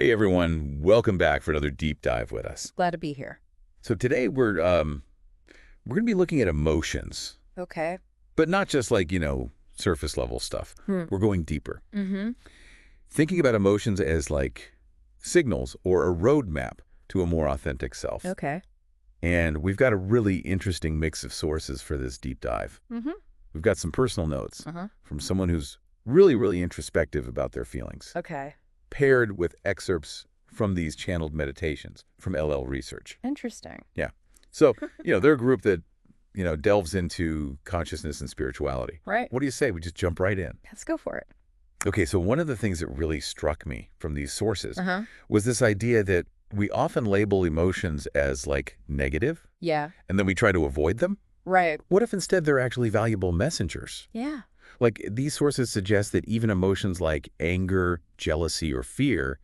Hey everyone, welcome back for another deep dive with us. Glad to be here. So today we're going to be looking at emotions, Okay. but not just like, surface level stuff. We're going deeper. Mm-hmm. Thinking about emotions as like signals or a roadmap to a more authentic self. Okay. And we've got a really interesting mix of sources for this deep dive. Mm-hmm. We've got some personal notes Uh-huh. from someone who's really, really introspective about their feelings, Okay. paired with excerpts from these channeled meditations from LL Research. Interesting. Yeah. So, they're a group that, delves into consciousness and spirituality. Right. What do you say? We just jump right in. Let's go for it. Okay, so one of the things that really struck me from these sources Uh-huh. was this idea that we often label emotions as like negative, Yeah. and then we try to avoid them. Right. What if instead they're actually valuable messengers? Yeah. Like these sources suggest that even emotions like anger, jealousy, or fear,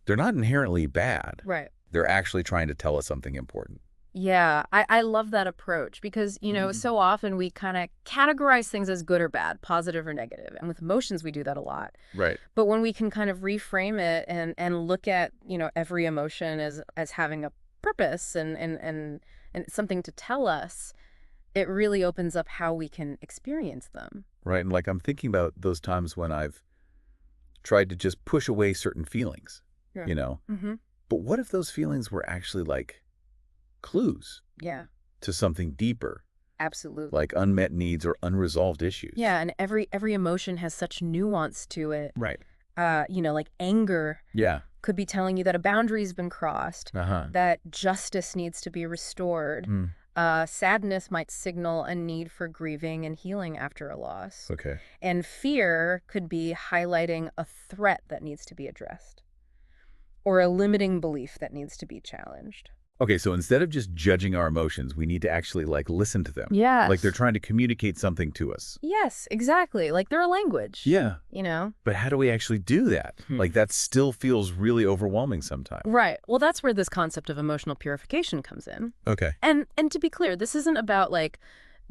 they're not inherently bad. Right. They're actually trying to tell us something important. Yeah. I love that approach because, so often we kind of categorize things as good or bad, positive or negative. And with emotions, we do that a lot. Right. But when we can kind of reframe it and look at, every emotion as having a purpose and something to tell us, it really opens up how we can experience them. Right. And like I'm thinking about those times when I've tried to just push away certain feelings, Yeah. Mm-hmm. But what if those feelings were actually like clues Yeah. to something deeper, Absolutely. like unmet needs or unresolved issues? Yeah, and every emotion has such nuance to it. Right. Like anger Yeah. could be telling you that a boundary's been crossed, Uh-huh. that justice needs to be restored. Mm. Sadness might signal a need for grieving and healing after a loss. Okay. And fear could be highlighting a threat that needs to be addressed or a limiting belief that needs to be challenged. Okay, so instead of just judging our emotions, we need to actually like listen to them. Yes. Like they're trying to communicate something to us. Yes, exactly. Like they're a language. Yeah. But how do we actually do that? Like that still feels really overwhelming sometimes. Right. Well, that's where this concept of emotional purification comes in. Okay. And to be clear, this isn't about like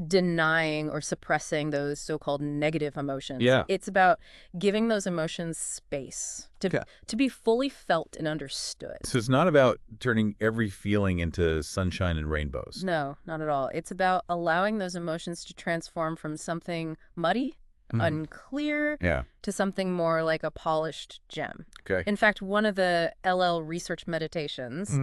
denying or suppressing those so-called negative emotions. Yeah. It's about giving those emotions space to be fully felt and understood. So it's not about turning every feeling into sunshine and rainbows. No, not at all. It's about allowing those emotions to transform from something muddy, unclear, Yeah. to something more like a polished gem. Okay. In fact, one of the LL Research meditations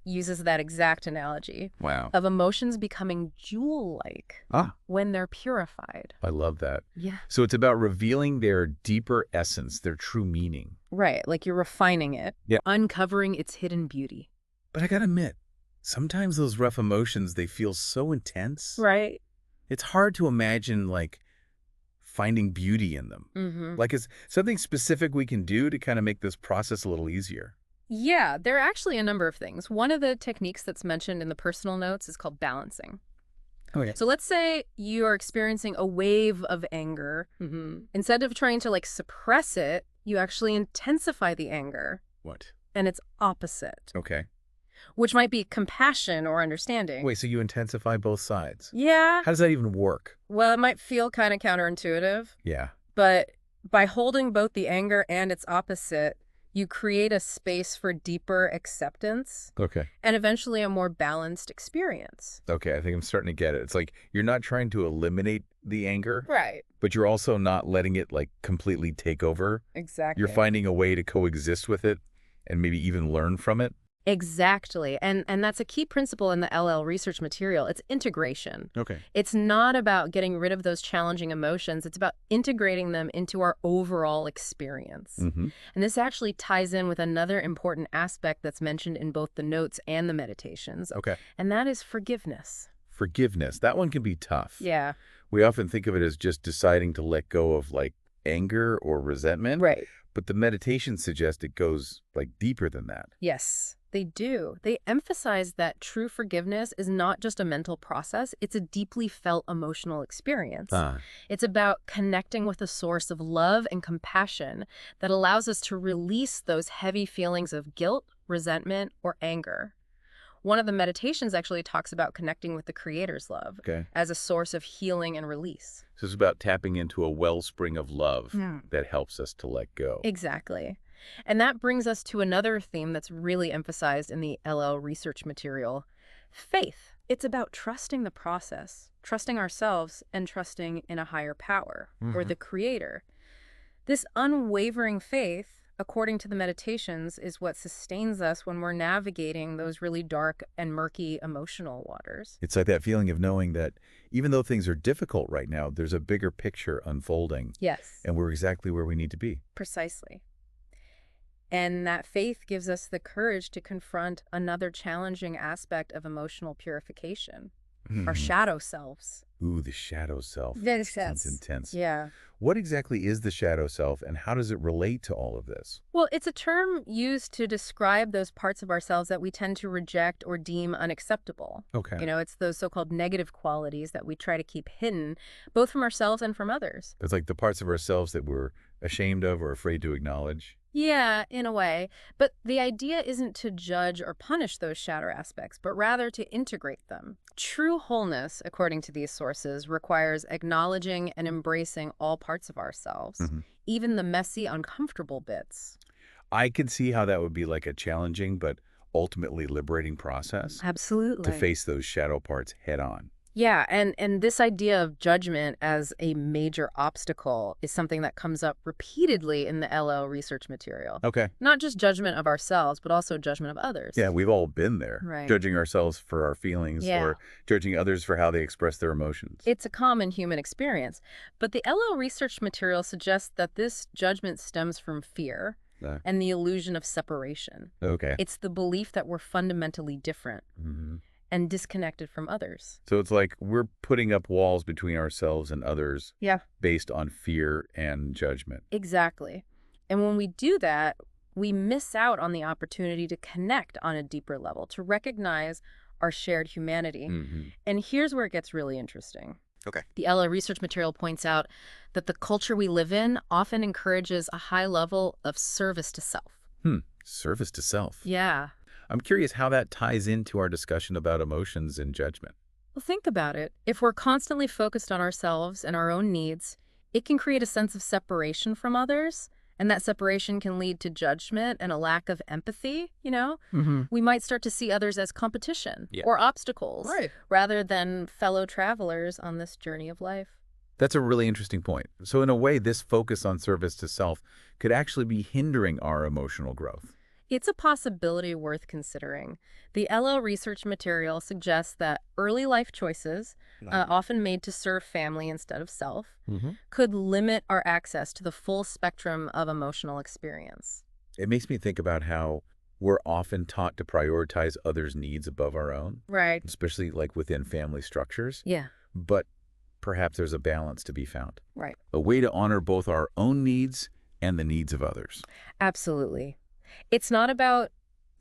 uses that exact analogy Wow. of emotions becoming jewel-like when they're purified. I love that. Yeah. So it's about revealing their deeper essence, their true meaning. Right, like you're refining it, Yeah. uncovering its hidden beauty. But I gotta admit, sometimes those rough emotions, they feel so intense. Right. It's hard to imagine like finding beauty in them. Mm-hmm. Like is something specific we can do to kind of make this process a little easier? Yeah, there are actually a number of things. One of the techniques that's mentioned in the personal notes is called balancing. Okay. So let's say you are experiencing a wave of anger. Instead of trying to like suppress it, you actually intensify the anger What? and its opposite, Okay. which might be compassion or understanding. Wait, so you intensify both sides? Yeah. How does that even work? Well, it might feel kind of counterintuitive, Yeah. but by holding both the anger and its opposite, you create a space for deeper acceptance Okay. and eventually a more balanced experience. Okay, I think I'm starting to get it. It's like you're not trying to eliminate the anger, Right. but you're also not letting it like completely take over. Exactly. You're finding a way to coexist with it and maybe even learn from it. Exactly. And that's a key principle in the LL Research material. It's integration. Okay. It's not about getting rid of those challenging emotions. It's about integrating them into our overall experience. Mm-hmm. And this actually ties in with another important aspect that's mentioned in both the notes and the meditations. Okay. And that is forgiveness. Forgiveness. That one can be tough. Yeah. We often think of it as just deciding to let go of like anger or resentment. Right. But the meditations suggest it goes like deeper than that. Yes, they do. They emphasize that true forgiveness is not just a mental process. It's a deeply felt emotional experience. It's about connecting with a source of love and compassion that allows us to release those heavy feelings of guilt, resentment, or anger. One of the meditations actually talks about connecting with the Creator's love as a source of healing and release. So it's about tapping into a wellspring of love that helps us to let go. Exactly. And that brings us to another theme that's really emphasized in the LL research material, faith. It's about trusting the process, trusting ourselves, and trusting in a higher power, or the creator. This unwavering faith, according to the meditations, is what sustains us when we're navigating those really dark and murky emotional waters. It's like that feeling of knowing that even though things are difficult right now, there's a bigger picture unfolding, Yes, and we're exactly where we need to be. precisely. And that faith gives us the courage to confront another challenging aspect of emotional purification, our shadow selves. Ooh, the shadow self. Yes, Sounds yes. intense. Yeah. What exactly is the shadow self, and how does it relate to all of this? Well, it's a term used to describe those parts of ourselves that we tend to reject or deem unacceptable. Okay. It's those so-called negative qualities that we try to keep hidden, both from ourselves and from others. It's like the parts of ourselves that we're ashamed of or afraid to acknowledge. Yeah, in a way. But the idea isn't to judge or punish those shadow aspects, but rather to integrate them. True wholeness, according to these sources, requires acknowledging and embracing all parts of ourselves, even the messy, uncomfortable bits. I could see how that would be like a challenging but ultimately liberating process to Absolutely. face those shadow parts head on. Yeah, and this idea of judgment as a major obstacle is something that comes up repeatedly in the LL research material. Okay. Not just judgment of ourselves, but also judgment of others. Yeah, we've all been there, Right. judging ourselves for our feelings Yeah. or judging others for how they express their emotions. It's a common human experience. But the LL research material suggests that this judgment stems from fear Uh, and the illusion of separation. okay. It's the belief that we're fundamentally different and disconnected from others. So it's like we're putting up walls between ourselves and others Yeah. based on fear and judgment. Exactly. And when we do that, we miss out on the opportunity to connect on a deeper level, to recognize our shared humanity. And here's where it gets really interesting. Okay. The LA research material points out that the culture we live in often encourages a high level of service to self. Service to self. Yeah. I'm curious how that ties into our discussion about emotions and judgment. Well, think about it. If we're constantly focused on ourselves and our own needs, it can create a sense of separation from others. And that separation can lead to judgment and a lack of empathy, We might start to see others as competition or obstacles rather than fellow travelers on this journey of life. That's a really interesting point. So in a way, this focus on service to self could actually be hindering our emotional growth. It's a possibility worth considering. The LL research material suggests that early life choices, often made to serve family instead of self, could limit our access to the full spectrum of emotional experience. It makes me think about how we're often taught to prioritize others' needs above our own, Right. especially like within family structures. Yeah. But perhaps there's a balance to be found. Right. A way to honor both our own needs and the needs of others. Absolutely. It's not about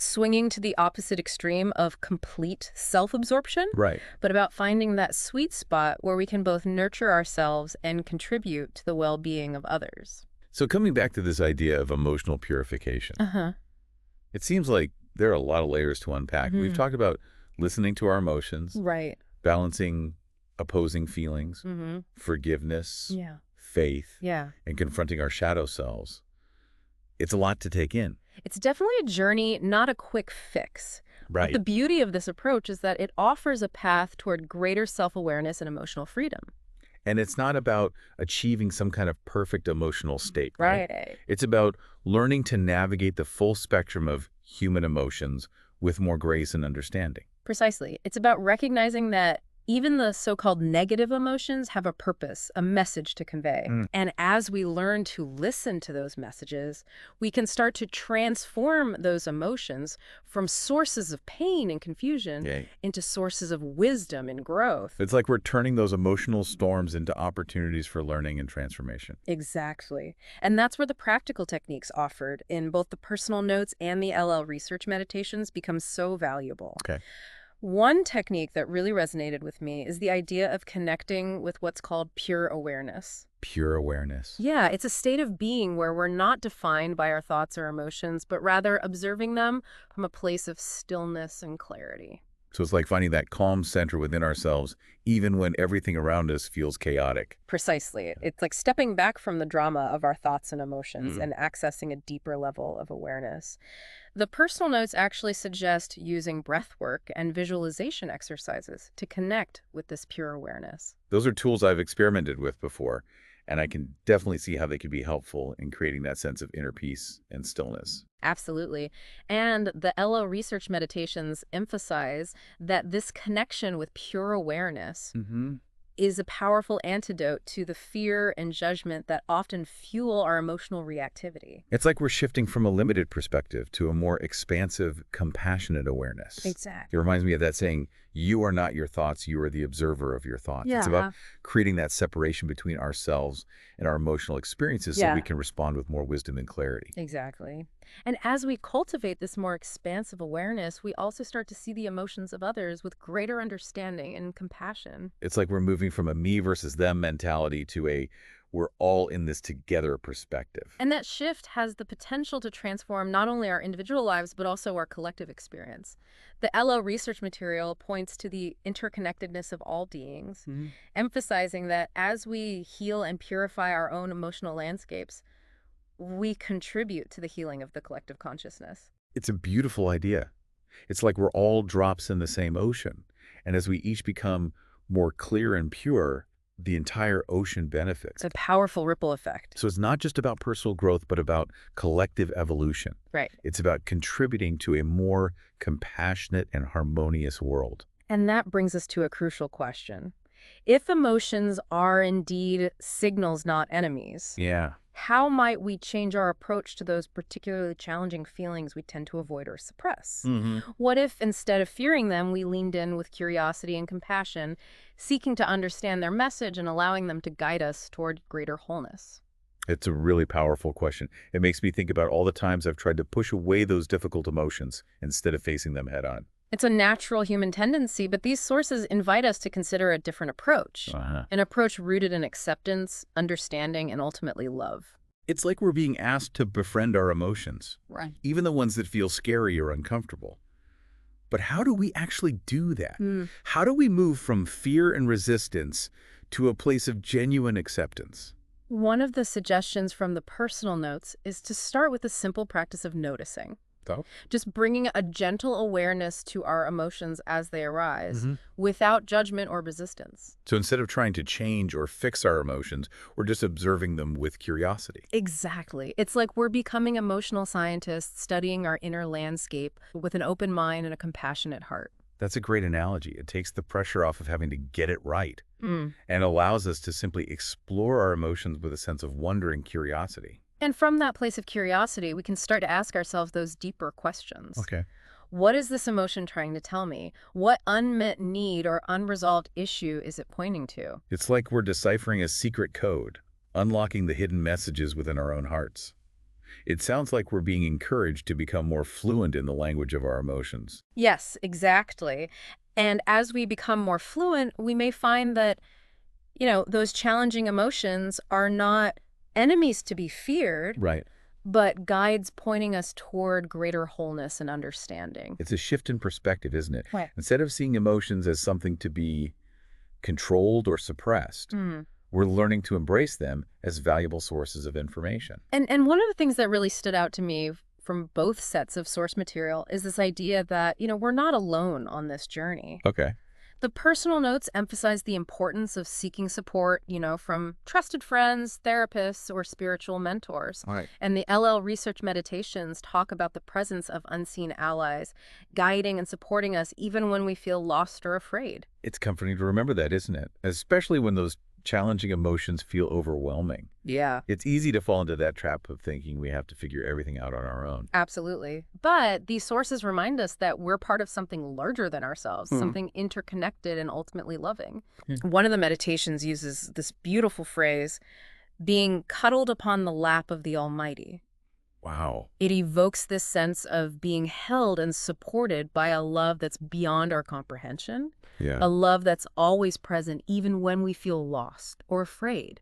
swinging to the opposite extreme of complete self-absorption, Right. but about finding that sweet spot where we can both nurture ourselves and contribute to the well-being of others. So coming back to this idea of emotional purification, Uh-huh. it seems like there are a lot of layers to unpack. We've talked about listening to our emotions, Right. balancing opposing feelings, Mm-hmm. forgiveness, Yeah. faith, Yeah. and confronting our shadow selves. It's a lot to take in. It's definitely a journey, not a quick fix. Right. But the beauty of this approach is that it offers a path toward greater self-awareness and emotional freedom. And it's not about achieving some kind of perfect emotional state. Right. It's about learning to navigate the full spectrum of human emotions with more grace and understanding. Precisely. It's about recognizing that even the so-called negative emotions have a purpose, a message to convey. And as we learn to listen to those messages, we can start to transform those emotions from sources of pain and confusion into sources of wisdom and growth. It's like we're turning those emotional storms into opportunities for learning and transformation. Exactly. And that's where the practical techniques offered in both the personal notes and the LL research meditations become so valuable. Okay. One technique that really resonated with me is the idea of connecting with what's called pure awareness. Pure awareness. Yeah, it's a state of being where we're not defined by our thoughts or emotions, but rather observing them from a place of stillness and clarity. So it's like finding that calm center within ourselves, even when everything around us feels chaotic. Precisely. It's like stepping back from the drama of our thoughts and emotions Mm. and accessing a deeper level of awareness. The personal notes actually suggest using breath work and visualization exercises to connect with this pure awareness. Those are tools I've experimented with before, and I can definitely see how they could be helpful in creating that sense of inner peace and stillness. Absolutely. And the LO research meditations emphasize that this connection with pure awareness Mm-hmm. is a powerful antidote to the fear and judgment that often fuel our emotional reactivity. It's like we're shifting from a limited perspective to a more expansive, compassionate awareness. It Exactly. reminds me of that saying, you are not your thoughts, you are the observer of your thoughts. It's about Yeah. creating that separation between ourselves and our emotional experiences so we Yeah. can respond with more wisdom and clarity. Exactly. And as we cultivate this more expansive awareness, we also start to see the emotions of others with greater understanding and compassion. It's like we're moving from a me versus them mentality to a we're all in this together perspective. And that shift has the potential to transform not only our individual lives, but also our collective experience. The LO research material points to the interconnectedness of all beings, Mhm. emphasizing that as we heal and purify our own emotional landscapes, we contribute to the healing of the collective consciousness. It's a beautiful idea. It's like we're all drops in the same ocean. And as we each become more clear and pure, the entire ocean It's benefits. a powerful ripple effect. So it's not just about personal growth, but about collective evolution. Right. It's about contributing to a more compassionate and harmonious world. And that brings us to a crucial question. If emotions are indeed signals, not enemies, Yeah. how might we change our approach to those particularly challenging feelings we tend to avoid or suppress? Hmm. What if instead of fearing them, we leaned in with curiosity and compassion, seeking to understand their message and allowing them to guide us toward greater wholeness? It's a really powerful question. It makes me think about all the times I've tried to push away those difficult emotions instead of facing them head on. It's a natural human tendency, but these sources invite us to consider a different approach, Uh-huh. an approach rooted in acceptance, understanding, and ultimately love. It's like we're being asked to befriend our emotions, Right. even the ones that feel scary or uncomfortable. But how do we actually do that? How do we move from fear and resistance to a place of genuine acceptance? One of the suggestions from the personal notes is to start with the simple practice of noticing. So? Just bringing a gentle awareness to our emotions as they arise, Hmm. without judgment or resistance. So instead of trying to change or fix our emotions, we're just observing them with curiosity. Exactly. It's like we're becoming emotional scientists studying our inner landscape with an open mind and a compassionate heart. That's a great analogy. It takes the pressure off of having to get it right Mm. and allows us to simply explore our emotions with a sense of wonder and curiosity. And from that place of curiosity, we can start to ask ourselves those deeper questions. Okay. What is this emotion trying to tell me? What unmet need or unresolved issue is it pointing to? It's like we're deciphering a secret code, unlocking the hidden messages within our own hearts. It sounds like we're being encouraged to become more fluent in the language of our emotions. Yes, exactly. And as we become more fluent, we may find that, those challenging emotions are not enemies to be feared, Right. but guides pointing us toward greater wholeness and understanding. It's a shift in perspective, isn't it? Right. Instead of seeing emotions as something to be controlled or suppressed, Mm. we're learning to embrace them as valuable sources of information. And one of the things that really stood out to me from both sets of source material is this idea that, we're not alone on this journey. Okay. The personal notes emphasize the importance of seeking support, from trusted friends, therapists, or spiritual mentors. All right. And the LL research meditations talk about the presence of unseen allies, guiding and supporting us even when we feel lost or afraid. It's comforting to remember that, isn't it? Especially when those challenging emotions feel overwhelming. Yeah. It's easy to fall into that trap of thinking we have to figure everything out on our own. Absolutely. But these sources remind us that we're part of something larger than ourselves, something interconnected and ultimately loving. Yeah. One of the meditations uses this beautiful phrase, being cuddled upon the lap of the Almighty. Wow. It evokes this sense of being held and supported by a love that's beyond our comprehension, Yeah. a love that's always present even when we feel lost or afraid.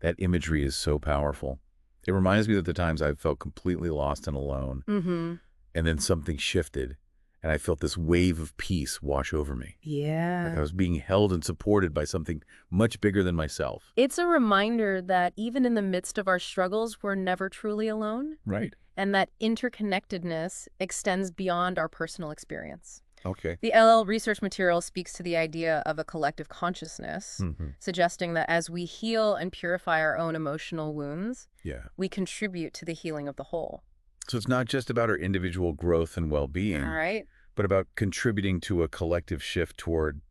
That imagery is so powerful. It reminds me of the times I've felt completely lost and alone, Mm-hmm. and then something shifted, and I felt this wave of peace wash over me. Yeah. Like I was being held and supported by something much bigger than myself. It's a reminder that even in the midst of our struggles, we're never truly alone, Right. and that interconnectedness extends beyond our personal experience. Okay. The LL research material speaks to the idea of a collective consciousness, Mm-hmm. suggesting that as we heal and purify our own emotional wounds, Yeah. we contribute to the healing of the whole. So it's not just about our individual growth and All well-being, right? but about contributing to a collective shift toward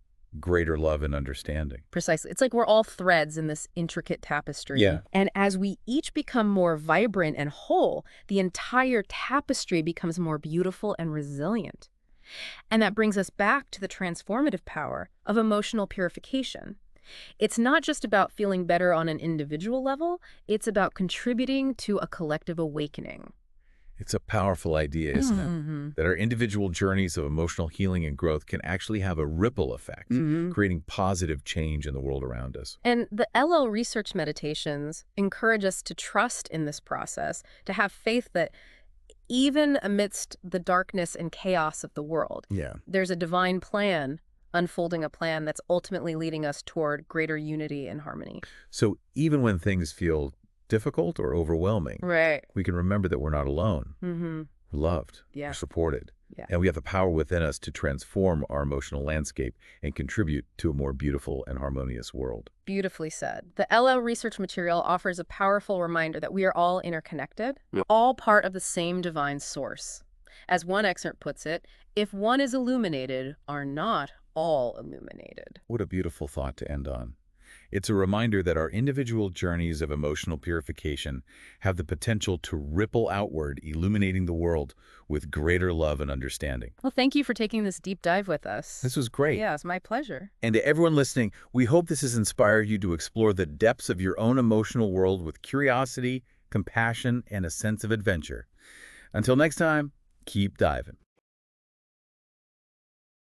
greater love and understanding. Precisely. It's like we're all threads in this intricate tapestry. Yeah. And as we each become more vibrant and whole, the entire tapestry becomes more beautiful and resilient. And that brings us back to the transformative power of emotional purification. It's not just about feeling better on an individual level, it's about contributing to a collective awakening. It's a powerful idea, isn't it? Mm-hmm. That our individual journeys of emotional healing and growth can actually have a ripple effect, creating positive change in the world around us. And the LL research meditations encourage us to trust in this process, to have faith that even amidst the darkness and chaos of the world, Yeah. there's a divine plan unfolding, a plan that's ultimately leading us toward greater unity and harmony. So even when things feel difficult or overwhelming, Right. we can remember that we're not alone. Mm-hmm. We're loved. Yeah. We're supported. Yeah. And we have the power within us to transform our emotional landscape and contribute to a more beautiful and harmonious world. Beautifully said. The LL research material offers a powerful reminder that we are all interconnected, all part of the same divine source. As one excerpt puts it, if one is illuminated, are not all illuminated. What a beautiful thought to end on. It's a reminder that our individual journeys of emotional purification have the potential to ripple outward, illuminating the world with greater love and understanding. Well, thank you for taking this deep dive with us. This was great. Yeah, it's my pleasure. And to everyone listening, we hope this has inspired you to explore the depths of your own emotional world with curiosity, compassion, and a sense of adventure. Until next time, keep diving.